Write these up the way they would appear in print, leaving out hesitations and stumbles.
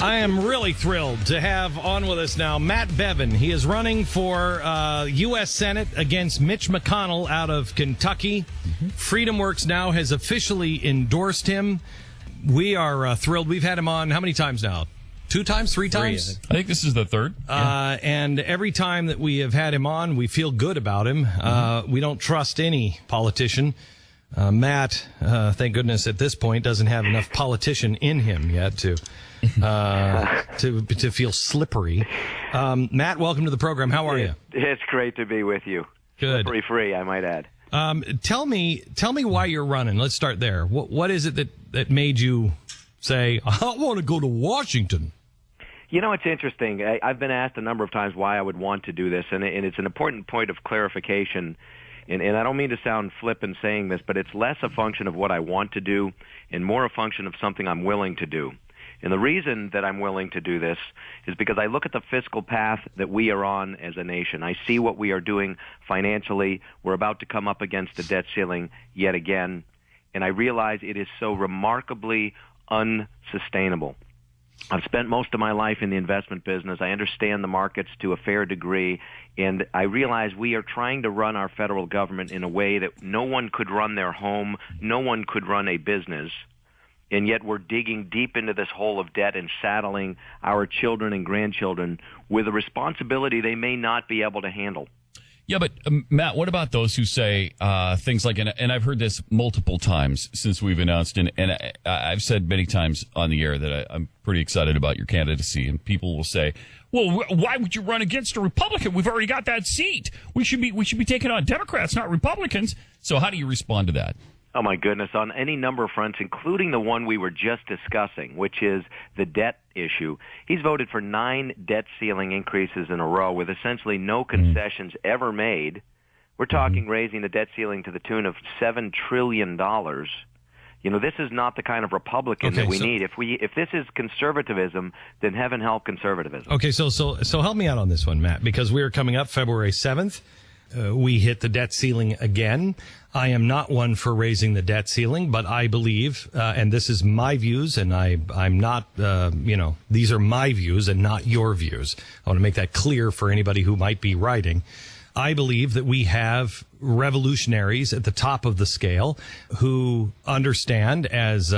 I am really thrilled to have on with us now Matt Bevin. He is running for U.S. Senate against Mitch McConnell out of Kentucky. FreedomWorks now has officially endorsed him. We are thrilled. We've had him on how many times now? 2 times? 3 times? I think this is the third. And every time that we have had him on, we feel good about him. We don't trust any politician. Matt, thank goodness at this point, doesn't have enough politician in him yet to feel slippery. Matt, welcome to the program. How are you? It's great to be with you. Good. Slippery free, I might add. Tell me why you're running. Let's start there. What is it that made you say, I want to go to Washington? You know, it's interesting. I've been asked a number of times why I would want to do this, and it's an important point of clarification. And I don't mean to sound flippant saying this, but it's less a function of what I want to do and more a function of something I'm willing to do. And the reason that I'm willing to do this is because I look at the fiscal path that we are on as a nation. I see what we are doing financially. We're about to come up against the debt ceiling yet again. And I realize it is so remarkably unsustainable. I've spent most of my life in the investment business. I understand the markets to a fair degree, and I realize we are trying to run our federal government in a way that no one could run their home, no one could run a business, and yet we're digging deep into this hole of debt and saddling our children and grandchildren with a responsibility they may not be able to handle. Yeah, but Matt, what about those who say things like, and I've heard this multiple times since we've announced, and I've said many times on the air that I'm pretty excited about your candidacy, and people will say, well, why would you run against a Republican? We've already got that seat. We should be taking on Democrats, not Republicans. So how do you respond to that? Oh, my goodness. On any number of fronts, including the one we were just discussing, which is the debt issue, he's voted for 9 debt ceiling increases in a row with essentially no concessions ever made. We're talking raising the debt ceiling to the tune of $7 trillion. You know, this is not the kind of Republican that we need. If this is conservatism, then heaven help conservatism. Okay, so help me out on this one, Matt, because we are coming up February 7th. We hit the debt ceiling again. I am not one for raising the debt ceiling, but I believe, and this is my views, and I'm not, these are my views and not your views. I want to make that clear for anybody who might be writing. I believe that we have revolutionaries at the top of the scale who understand, as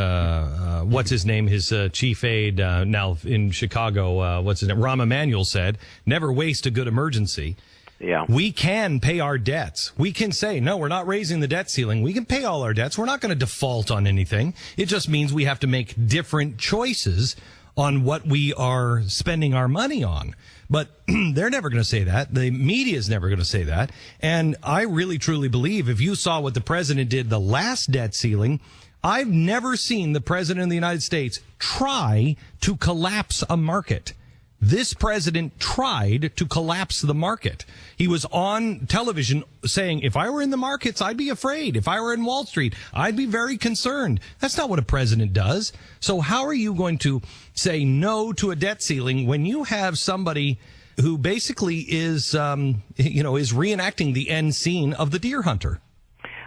what's his name, his chief aide now in Chicago, what's his name, Rahm Emanuel said, never waste a good emergency. Yeah. We can pay our debts. We can say, no, we're not raising the debt ceiling. We can pay all our debts. We're not going to default on anything. It just means we have to make different choices on what we are spending our money on. But they're never going to say that. The media is never going to say that. And I really, truly believe if you saw what the president did the last debt ceiling, I've never seen the president of the United States try to collapse a market. This president tried to collapse the market. He was on television saying, if I were in the markets, I'd be afraid. If I were in Wall Street, I'd be very concerned. That's not what a president does. So how are you going to say no to a debt ceiling when you have somebody who basically is, is reenacting the end scene of the deer hunter?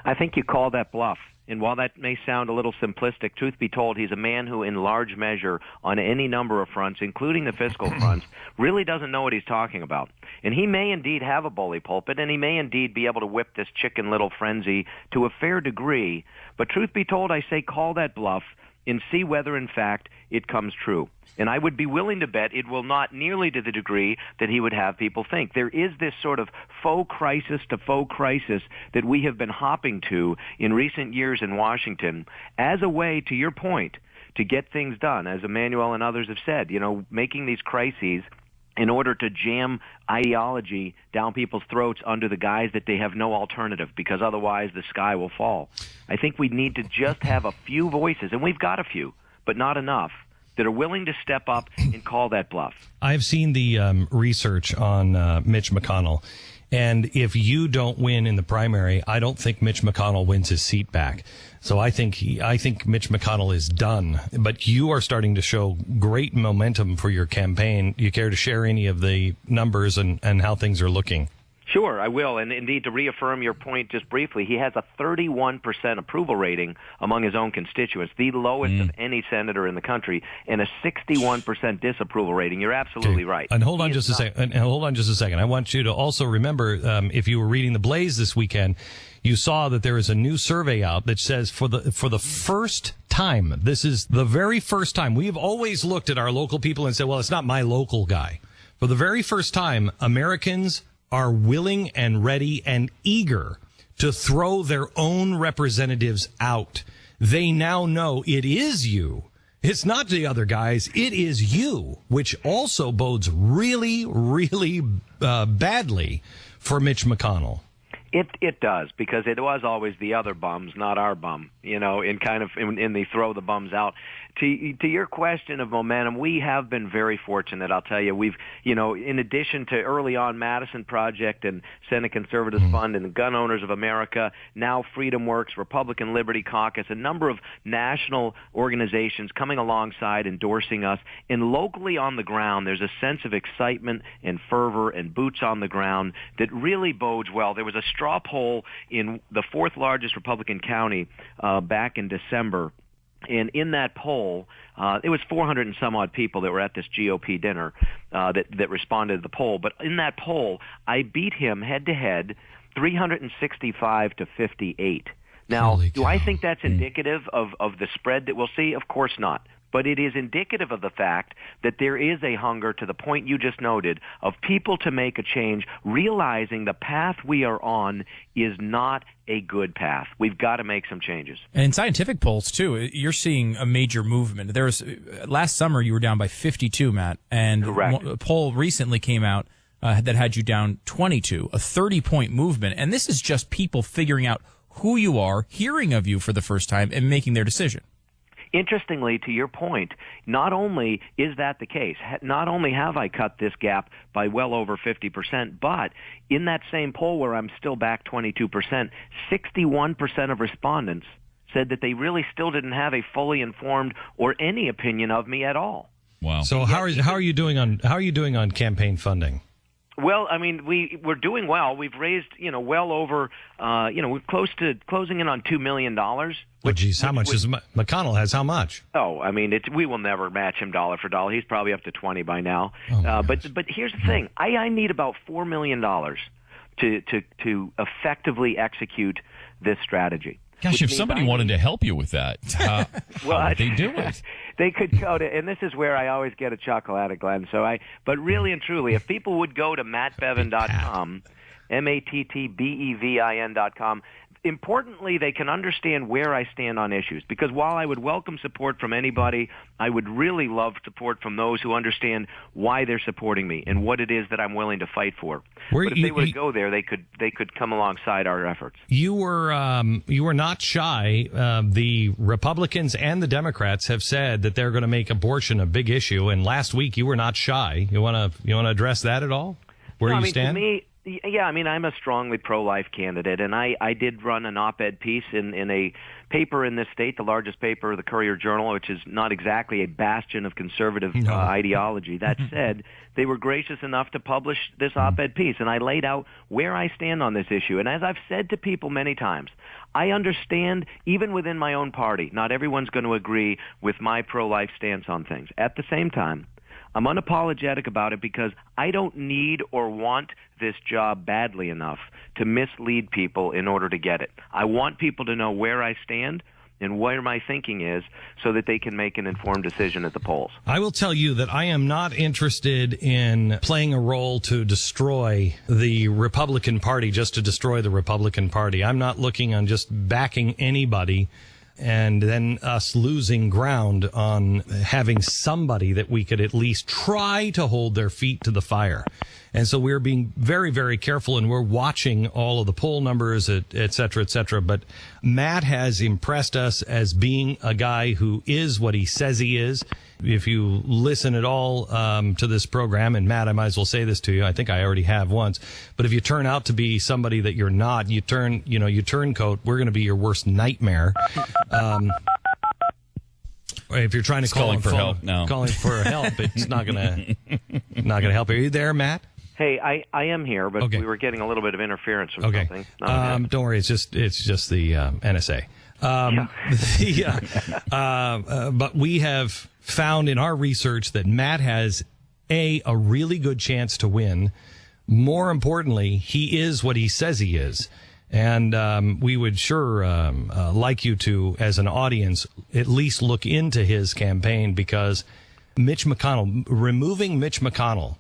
I think you call that bluff. And while that may sound a little simplistic, truth be told, he's a man who, in large measure, on any number of fronts, including the fiscal fronts, really doesn't know what he's talking about. And he may indeed have a bully pulpit, and he may indeed be able to whip this Chicken Little frenzy to a fair degree. But truth be told, I say call that bluff and see whether, in fact, it comes true. And I would be willing to bet it will not nearly to the degree that he would have people think. There is this sort of faux crisis to faux crisis that we have been hopping to in recent years in Washington as a way, to your point, to get things done, as Emmanuel and others have said, making these crises in order to jam ideology down people's throats under the guise that they have no alternative, because otherwise the sky will fall. I think we need to just have a few voices, and we've got a few, but not enough, that are willing to step up and call that bluff. I've seen the research on Mitch McConnell, and if you don't win in the primary, I don't think Mitch McConnell wins his seat back. So I think Mitch McConnell is done. But you are starting to show great momentum for your campaign. You care to share any of the numbers and how things are looking? Sure, I will. And indeed, to reaffirm your point just briefly, he has a 31% approval rating among his own constituents, the lowest of any senator in the country, and a 61% disapproval rating. You're absolutely right. And hold on just a second. I want you to also remember, if you were reading The Blaze this weekend, you saw that there is a new survey out that says for the first time, this is the very first time, we have always looked at our local people and said, well, it's not my local guy. For the very first time, Americans are willing and ready and eager to throw their own representatives out. They now know it is you. It's not the other guys. It is you, which also bodes really, really badly for Mitch McConnell. It does, because it was always the other bums, not our bum, in the throw the bums out. To your question of momentum, we have been very fortunate, I'll tell you. We've, in addition to early on Madison Project and Senate Conservatives Fund and the Gun Owners of America, now Freedom Works, Republican Liberty Caucus, a number of national organizations coming alongside, endorsing us. And locally on the ground, there's a sense of excitement and fervor and boots on the ground that really bodes well. There was a straw poll in the fourth largest Republican county back in December. And in that poll, it was 400 and some odd people that were at this GOP dinner that responded to the poll. But in that poll, I beat him head-to-head 365 to 58. Now, do I think that's indicative of the spread that we'll see? Of course not. But it is indicative of the fact that there is a hunger, to the point you just noted, of people to make a change, realizing the path we are on is not a good path. We've got to make some changes. And in scientific polls, too, you're seeing a major movement. There was last summer you were down by 52, Matt, and correct. A poll recently came out that had you down 22, a 30-point movement. And this is just people figuring out who you are, hearing of you for the first time, and making their decision. Interestingly, to your point, not only is that the case, not only have I cut this gap by well over 50%, but in that same poll where I'm still back 22%, 61% of respondents said that they really still didn't have a fully informed or any opinion of me at all. Wow. So how are you doing on campaign funding? Well, I mean, we're doing well. We've raised, well over, we're close to closing in on $2 million. How much is McConnell has? How much? Oh, I mean, we will never match him dollar for dollar. He's probably up to 20 by now. But here's the thing: I need about $4 million to effectively execute this strategy. Gosh, if somebody wanted to help you with that, how would they do it? They could go to, and this is where I always get a chuckle out of Glenn. But really and truly, if people would go to mattbevin.com, mattbevin.com, importantly, they can understand where I stand on issues. Because while I would welcome support from anybody, I would really love support from those who understand why they're supporting me and what it is that I'm willing to fight for. But if they were to go there, they could come alongside our efforts. You were not shy. The Republicans and the Democrats have said that they're going to make abortion a big issue. And last week, you were not shy. You want to address that at all? Where you stand? To me, yeah, I mean, I'm a strongly pro-life candidate, and I did run an op-ed piece in a paper in this state, the largest paper, the Courier-Journal, which is not exactly a bastion of conservative ideology. That said, they were gracious enough to publish this op-ed piece, and I laid out where I stand on this issue. And as I've said to people many times, I understand, even within my own party, not everyone's going to agree with my pro-life stance on things. At the same time, I'm unapologetic about it because I don't need or want this job badly enough to mislead people in order to get it. I want people to know where I stand and where my thinking is so that they can make an informed decision at the polls. I will tell you that I am not interested in playing a role to destroy the Republican Party just to destroy the Republican Party. I'm not looking on just backing anybody and then us losing ground on having somebody that we could at least try to hold their feet to the fire. And so we're being very, very careful, and we're watching all of the poll numbers, et cetera, et cetera. But Matt has impressed us as being a guy who is what he says he is. If you listen at all to this program, and Matt, I might as well say this to you. I think I already have once. But if you turn out to be somebody that you're not, you turncoat, we're going to be your worst nightmare. If you're trying to calling for help now, calling for help, it's not going to help. Are you there, Matt? Hey, I am here, but Okay. we were getting a little bit of interference from something. Don't worry. It's just the NSA. But we have found in our research that Matt has a really good chance to win. More importantly, he is what he says he is. And we would sure like you to, as an audience, at least look into his campaign, because removing Mitch McConnell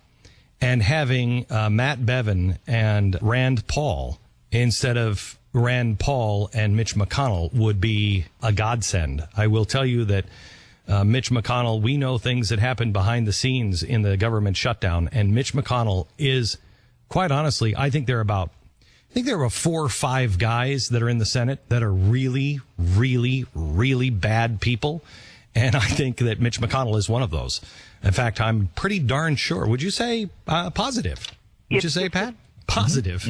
and having Matt Bevin and Rand Paul instead of Rand Paul and Mitch McConnell would be a godsend. I will tell you that Mitch McConnell, we know things that happened behind the scenes in the government shutdown, and Mitch McConnell is, quite honestly, I think there are about 4 or 5 guys that are in the Senate that are really, really, really bad people. And I think that Mitch McConnell is one of those. In fact, I'm pretty darn sure. Would you say positive? Would you say, Pat? Positive.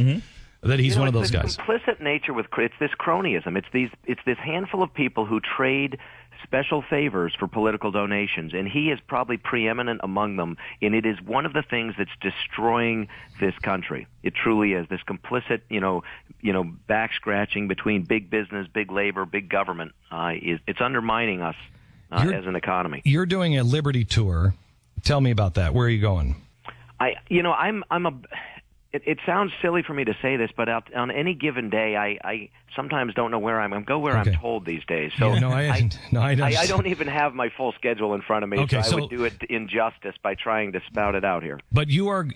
That he's one of those guys. Complicit nature it's this cronyism. It's this handful of people who trade special favors for political donations, and he is probably preeminent among them. And it is one of the things that's destroying this country. It truly is. This complicit, back scratching between big business, big labor, big government it's undermining us as an economy. You're doing a Liberty tour. Tell me about that. Where are you going? It sounds silly for me to say this, but on any given day, I sometimes don't know where I'm go where I'm told these days. So I don't even have my full schedule in front of me. Okay, so I would do it injustice by trying to spout it out here. But you are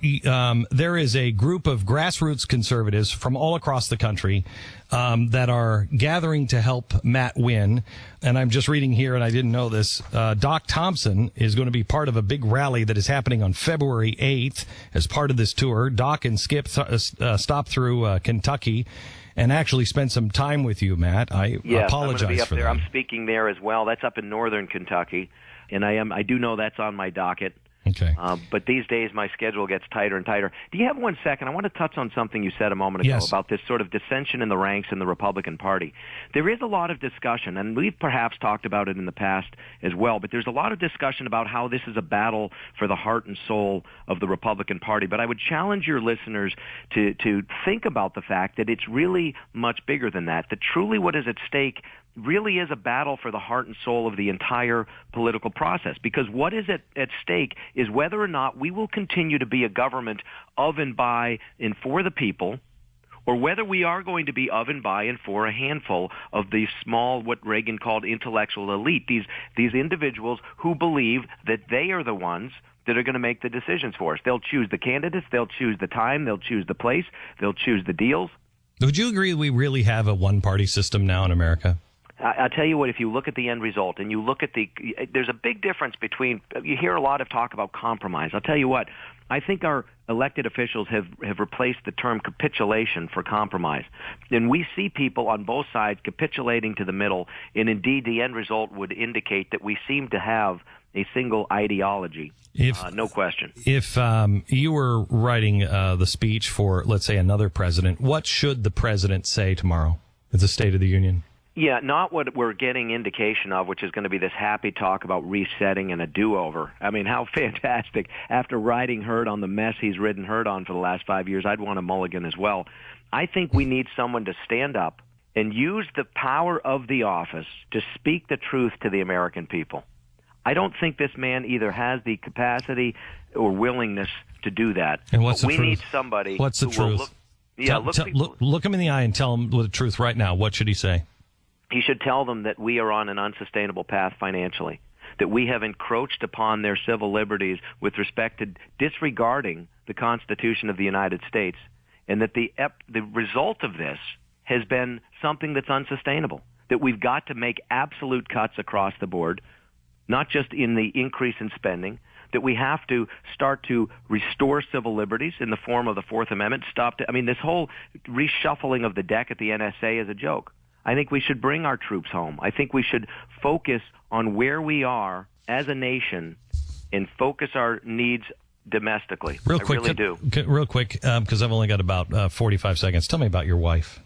there is a group of grassroots conservatives from all across the country that are gathering to help Matt win. And I'm just reading here, and I didn't know this. Doc Thompson is going to be part of a big rally that is happening on February 8th as part of this tour. Doc and Skip stopped through Kentucky and actually spent some time with you, Matt. I apologize I'm be up for there. that. I'm speaking there as well. That's up in northern Kentucky, and I do know that's on my docket. Okay. But these days my schedule gets tighter and tighter. Do you have 1 second? I want to touch on something you said a moment ago about this sort of dissension in the ranks in the Republican Party. There is a lot of discussion, and we've perhaps talked about it in the past as well, but there's a lot of discussion about how this is a battle for the heart and soul of the Republican Party. But I would challenge your listeners to think about the fact that it's really much bigger than that, that truly what is at stake really is a battle for the heart and soul of the entire political process. Because what is at stake is whether or not we will continue to be a government of and by and for the people, or whether we are going to be of and by and for a handful of these small, what Reagan called intellectual elite, these individuals who believe that they are the ones that are going to make the decisions for us. They'll choose the candidates, they'll choose the time, they'll choose the place, they'll choose the deals. Would you agree we really have a one-party system now in America? I'll tell you what, if you look at the end result and you look at there's a big difference between, you hear a lot of talk about compromise. I'll tell you what, I think our elected officials have replaced the term capitulation for compromise. And we see people on both sides capitulating to the middle, and indeed the end result would indicate that we seem to have a single ideology. No question. If you were writing the speech for, let's say, another president, what should the president say tomorrow at the State of the Union? Yeah, not what we're getting indication of, which is going to be this happy talk about resetting and a do-over. I mean, how fantastic. After riding herd on the mess he's ridden herd on for the last 5 years, I'd want a mulligan as well. I think we need someone to stand up and use the power of the office to speak the truth to the American people. I don't think this man either has the capacity or willingness to do that. And what's the truth? We need somebody What's the who truth? will look him in the eye and tell him the truth right now. What should he say? He should tell them that we are on an unsustainable path financially, that we have encroached upon their civil liberties with respect to disregarding the Constitution of the United States, and that the result of this has been something that's unsustainable, that we've got to make absolute cuts across the board, not just in the increase in spending, that we have to start to restore civil liberties in the form of the Fourth Amendment. This whole reshuffling of the deck at the NSA is a joke. I think we should bring our troops home. I think we should focus on where we are as a nation and focus our needs domestically. Real quick, because I've only got about 45 seconds. Tell me about your wife.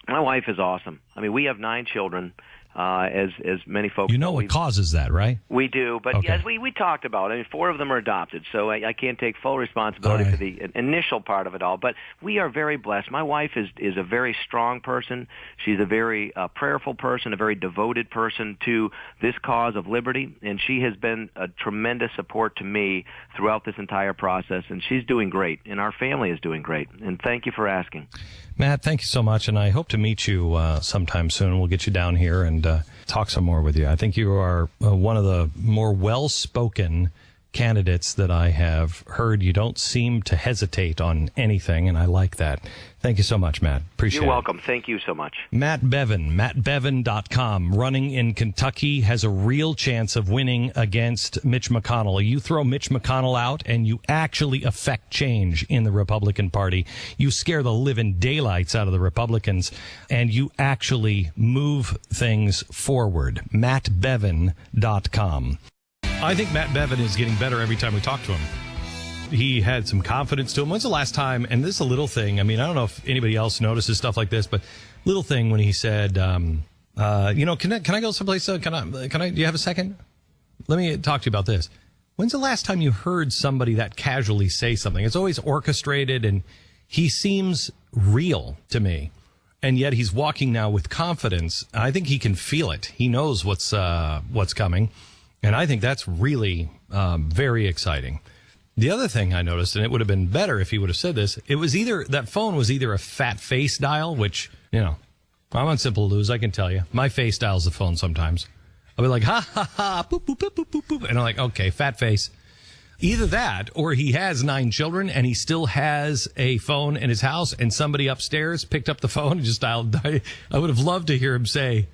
My wife is awesome. I mean, we have 9 children. as many folks. You know what causes that, right? We do, but Okay. as we talked about, I mean, 4 of them are adopted, so I can't take full responsibility for the initial part of it all. But we are very blessed. My wife is a very strong person. She's a very prayerful person, a very devoted person to this cause of liberty, and she has been a tremendous support to me throughout this entire process, and she's doing great, and our family is doing great. And thank you for asking. Matt, thank you so much, and I hope to meet you sometime soon. We'll get you down here and talk some more with you. I think you are one of the more well-spoken candidates that I have heard. You don't seem to hesitate on anything, and I like that. Thank you so much, Matt. Appreciate it. You're welcome. Thank you so much. Matt Bevin, mattbevin.com, running in Kentucky, has a real chance of winning against Mitch McConnell. You throw Mitch McConnell out, and you actually affect change in the Republican Party. You scare the living daylights out of the Republicans, and you actually move things forward. mattbevin.com. I think Matt Bevin is getting better every time we talk to him. He had some confidence to him. When's the last time, and this is a little thing, I mean, I don't know if anybody else notices stuff like this, but little thing when he said, can I go someplace, do you have a second? Let me talk to you about this. When's the last time you heard somebody that casually say something? It's always orchestrated, and he seems real to me. And yet he's walking now with confidence. I think he can feel it. He knows what's coming. And I think that's really very exciting. The other thing I noticed, and it would have been better if he would have said this, that phone was either a fat face dial, which, I'm on Simple Lose, I can tell you. My face dials the phone sometimes. I'll be like, ha, ha, ha, boop, boop, boop, boop, boop, boop. And I'm like, okay, fat face. Either that, or he has 9 children, and he still has a phone in his house, and somebody upstairs picked up the phone and just dialed. I would have loved to hear him say,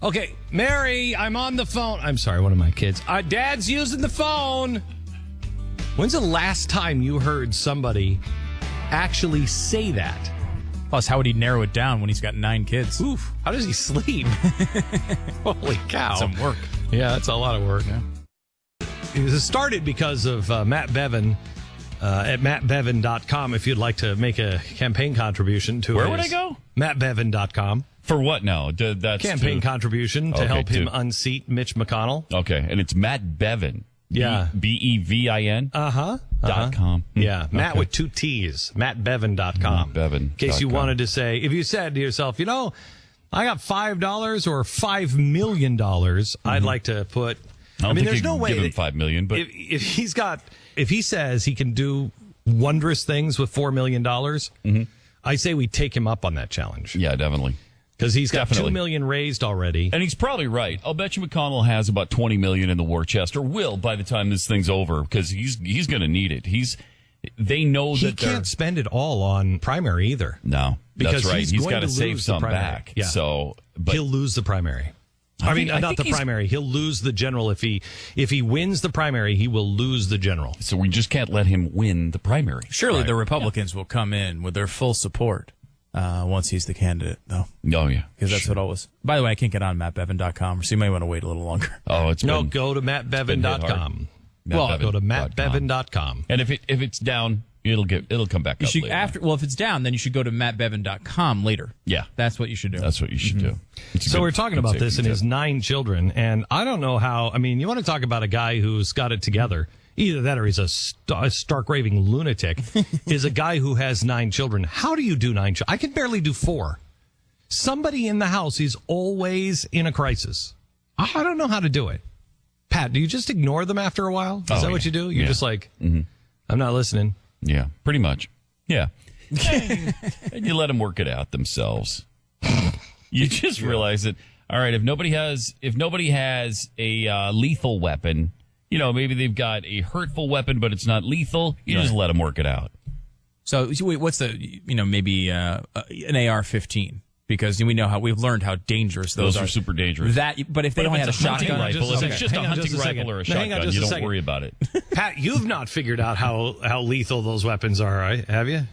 okay, Mary, I'm on the phone. I'm sorry, one of my kids. Dad's using the phone. When's the last time you heard somebody actually say that? Plus, how would he narrow it down when he's got 9 kids? Oof, how does he sleep? Holy cow. Some work. Yeah, that's a lot of work. Yeah. It started because of Matt Bevin at mattbevin.com. If you'd like to make a campaign contribution to Where would I go? mattbevin.com. For what now? That's campaign contribution to help him unseat Mitch McConnell. Okay, and it's Matt Bevin. Yeah. Bevin. .com. Yeah, Matt with 2 T's. mattbevin.com. Bevin. In case you wanted to say, if you said to yourself, I got $5 or $5 million, I'd like to put. I mean, there's no way give him $5 million, but if he says he can do wondrous things with $4 million, I say we take him up on that challenge. Yeah, definitely. Because he's got $2 million raised already. And he's probably right. I'll bet you McConnell has about $20 million in the war chest, or will by the time this thing's over, because he's going to need it. They know he that he can't spend it all on primary either. No, because that's right. He's got to save lose some back. Yeah. But he'll lose the primary. Not the primary. He'll lose the general. If he wins the primary, he will lose the general. So we just can't let him win the primary. Surely the Republicans will come in with their full support once he's the candidate, though. Oh, yeah. Because that's what always. By the way, I can't get on mattbevin.com, so you may want to wait a little longer. Oh, go to mattbevin.com. Go to mattbevin.com. And if it's down, it'll come back up later. If it's down, then you should go to mattbevin.com later. Yeah. That's what you should do. That's what you should do. So we're talking about this and his 9 children, and I don't know how. I mean, you want to talk about a guy who's got it together. Either that or he's a stark raving lunatic. Is a guy who has 9 children. How do you do 9 children? I can barely do 4. Somebody in the house is always in a crisis. I don't know how to do it. Pat, do you just ignore them after a while? Is that what you do? You're just like, I'm not listening. Yeah, pretty much. Yeah. And you let them work it out themselves. You just realize that, all right, if nobody has a lethal weapon, maybe they've got a hurtful weapon, but it's not lethal, you just let them work it out. So wait, what's the, maybe an AR-15? Because we know we've learned how dangerous those are. Those are super dangerous. But if they only had a shotgun rifle, if it's just a hunting rifle or a shotgun, you don't worry about it. Pat, you've not figured out how lethal those weapons are, right? Have you?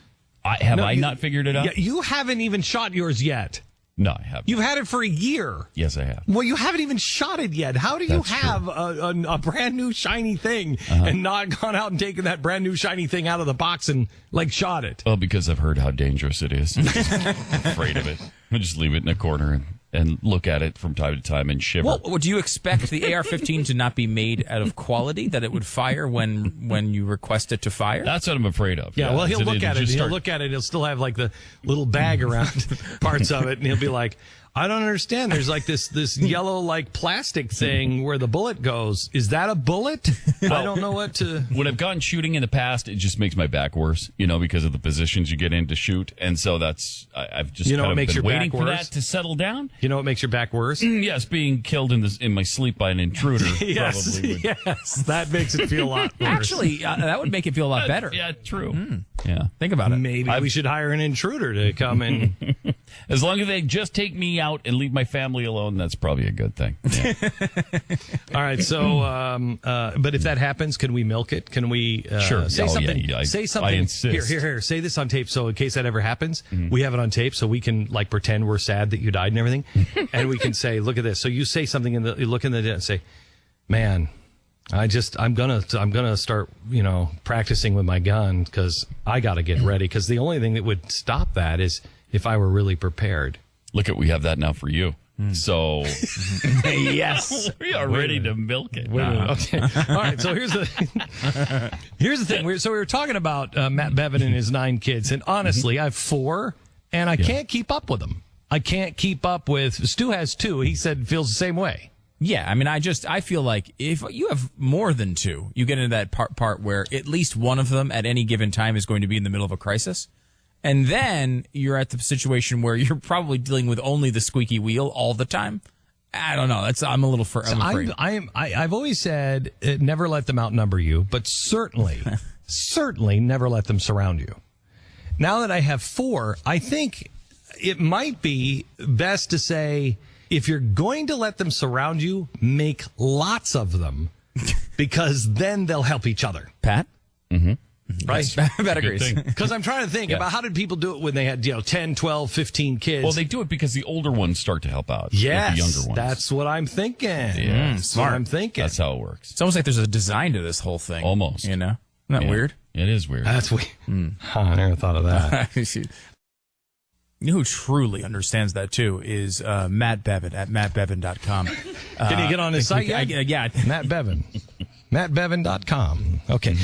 Have I not figured it out? Yeah, you haven't even shot yours yet. No, I haven't. You've had it for a year. Yes, I have. Well, you haven't even shot it yet. How do you have a brand new shiny thing and not gone out and taken that brand new shiny thing out of the box and shot it? Well, because I've heard how dangerous it is. I'm just afraid of it. I just leave it in a corner and and look at it from time to time and shiver. Well, do you expect the AR-15 to not be made out of quality, that it would fire when you request it to fire? That's what I'm afraid of. Yeah, well, he'll look at it. just He'll start- look at it. He'll still have like the little bag around parts of it, and he'll be like, "I don't understand. There's like this yellow like plastic thing where the bullet goes. Is that a bullet? I don't know what to." When I've gone shooting in the past, it just makes my back worse, because of the positions you get in to shoot, and so I've just what kind of makes been your waiting back for worse? that to settle down. You know what makes your back worse? Yes, being killed in my sleep by an intruder Yes, probably would. yes, that makes it feel a lot worse. Actually, that would make it feel a lot better. Yeah, true. Yeah. Think about it. Maybe we should hire an intruder to come in. As long as they just take me out and leave my family alone, that's probably a good thing. Yeah. All right, so but if that happens, can we milk it? Can we Sure. say Oh, something? yeah, say something. I insist. Here. Say this on tape, so in case that ever happens, we have it on tape, so we can like pretend we're sad that you died and everything, and we can say, "Look at this." So you say something you look in the and say, "Man, I'm gonna start practicing with my gun because I got to get ready because the only thing that would stop that is if I were really prepared." Look we have that now for you. So Yes, we are ready to milk it. Okay. All right. So here's the thing. We were talking about Matt Bevin and his 9 kids, and honestly, I have 4, and I can't keep up with them. I can't keep up with. Stu has 2. He said feels the same way. Yeah, I mean, I feel like if you have more than 2, you get into that part where at least one of them at any given time is going to be in the middle of a crisis. And then you're at the situation where you're probably dealing with only the squeaky wheel all the time. I don't know. I'm a little I'm afraid. I've always said never let them outnumber you, but certainly never let them surround you. Now that I have 4, I think it might be best to say, if you're going to let them surround you, make lots of them, because then they'll help each other. Pat? Mm-hmm. Right? Pat agrees. Because I'm trying to think about how did people do it when they had 10, 12, 15 kids. Well, they do it because the older ones start to help out. Yes, with the younger ones. that's what I'm thinking. Yeah, That's what I'm thinking. That's how it works. It's almost like there's a design to this whole thing. Almost. Isn't that weird? It is weird. That's weird. I never thought of that. You know who truly understands that, too, is Matt Bevin at mattbevin.com. Can you get on his site yet? Yeah. Matt Bevin. mattbevin.com. Okay.